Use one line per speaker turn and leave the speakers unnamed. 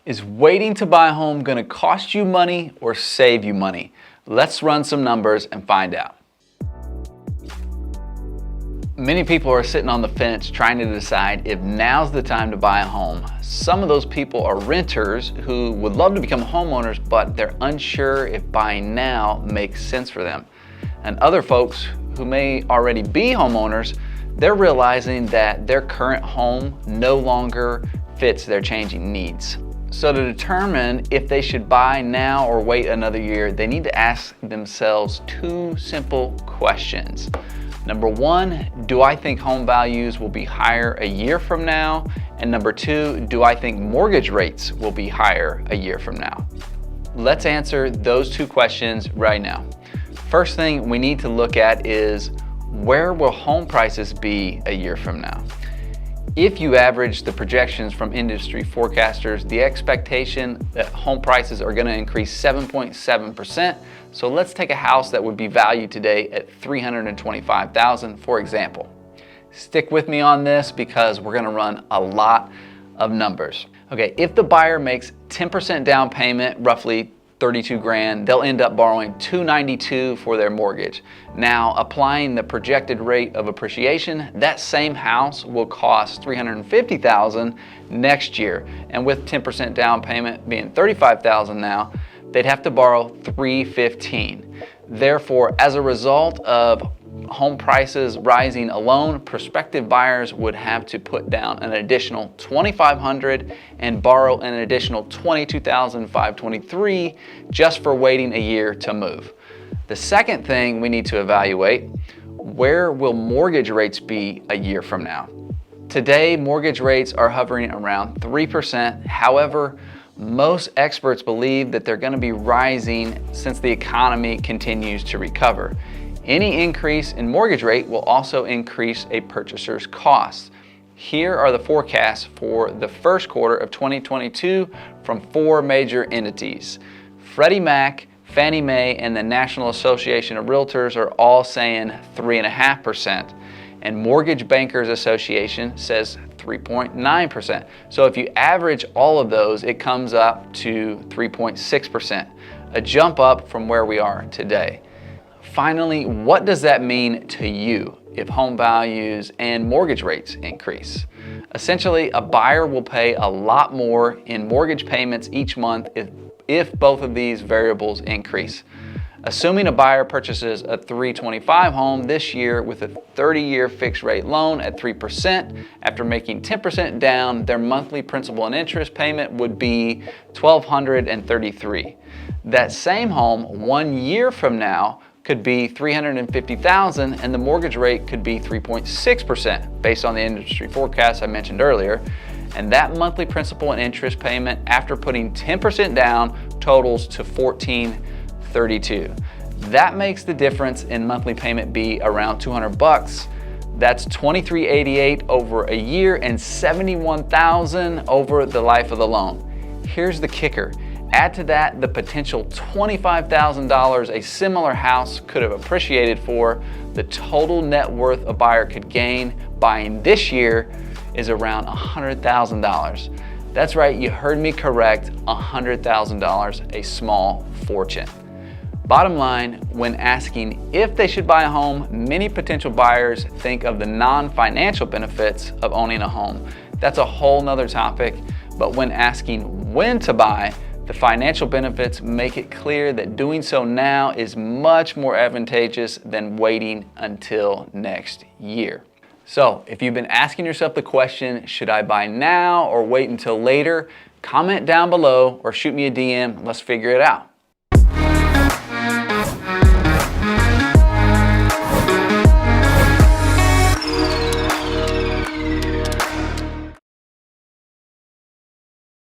Is waiting to buy a home going to cost you money or save you money? Let's run some numbers and find out. Many people are sitting on the fence trying to decide if now's the time to buy a home. Some of those people are renters who would love to become homeowners, but they're unsure if buying now makes sense for them. And other folks who may already be homeowners, they're realizing that their current home no longer fits their changing needs. So to determine if they should buy now or wait another year, they need to ask themselves two simple questions. Number one, do I think home values will be higher a year from now? And number two, do I think mortgage rates will be higher a year from now? Let's answer those two questions right now. First thing we need to look at is, where will home prices be a year from now? If you average the projections from industry forecasters, the expectation that home prices are going to increase 7.7%. So let's take a house that would be valued today at $325,000, for example. Stick with me on this because we're going to run a lot of numbers. Okay, if the buyer makes 10% down payment, roughly 32 grand, they'll end up borrowing $292 for their mortgage. Now, applying the projected rate of appreciation, that same house will cost $350,000 next year. And with 10% down payment being $35,000 now, they'd have to borrow $315. Therefore, as a result of home prices rising alone, prospective buyers would have to put down an additional $2,500 and borrow an additional $22,523 just for waiting a year to move. The second thing we need to evaluate, where will mortgage rates be a year from now? Today, mortgage rates are hovering around 3%. However, most experts believe that they're going to be rising since the economy continues to recover. Any increase in mortgage rate will also increase a purchaser's costs. Here are the forecasts for the first quarter of 2022 from four major entities. Freddie Mac, Fannie Mae, and the National Association of Realtors are all saying 3.5%, and Mortgage Bankers Association says 3.9%. So if you average all of those, it comes up to 3.6%, a jump up from where we are today. Finally, what does that mean to you if home values and mortgage rates increase? Essentially, a buyer will pay a lot more in mortgage payments each month if both of these variables increase. Assuming a buyer purchases a $325,000 home this year with a 30-year fixed rate loan at 3%, after making 10% down, their monthly principal and interest payment would be $1,233. That same home 1 year from now could be $350,000 and the mortgage rate could be 3.6% based on the industry forecast I mentioned earlier. And that monthly principal and interest payment after putting 10% down totals to $1,432. That makes the difference in monthly payment be around $200. That's $2,388 over a year and $71,000 over the life of the loan. Here's the kicker. Add to that the potential $25,000 a similar house could have appreciated for. The total net worth a buyer could gain buying this year is around $100,000. That's right, you heard me correct, $100,000, a small fortune. Bottom line, when asking if they should buy a home, many potential buyers think of the non-financial benefits of owning a home. That's a whole nother topic, but when asking when to buy, the financial benefits make it clear that doing so now is much more advantageous than waiting until next year. So if you've been asking yourself the question, should I buy now or wait until later? Comment down below or shoot me a DM. Let's figure it out.